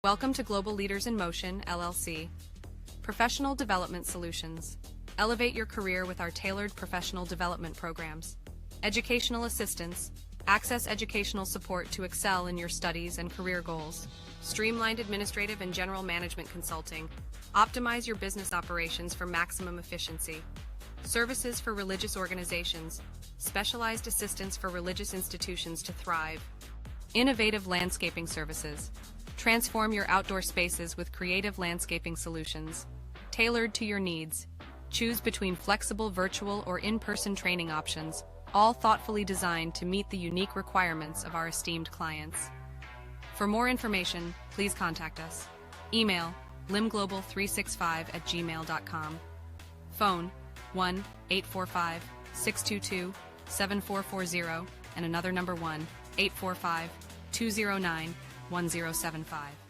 Welcome to Global Leaders in Motion, LLC. Professional Development Solutions. Elevate your career with our tailored professional development programs. Educational assistance. Access educational support to excel in your studies and career goals. Streamlined administrative and general management consulting. Optimize your business operations for maximum efficiency. Services for religious organizations. Specialized assistance for religious institutions to thrive. Innovative landscaping services. Transform your outdoor spaces with creative landscaping solutions. Tailored to your needs. Choose between flexible virtual or in-person training options, all thoughtfully designed to meet the unique requirements of our esteemed clients. For more information, please contact us. Email limglobal365@gmail.com. Phone 1-845-622-7440 and another number 1-845-209-1075.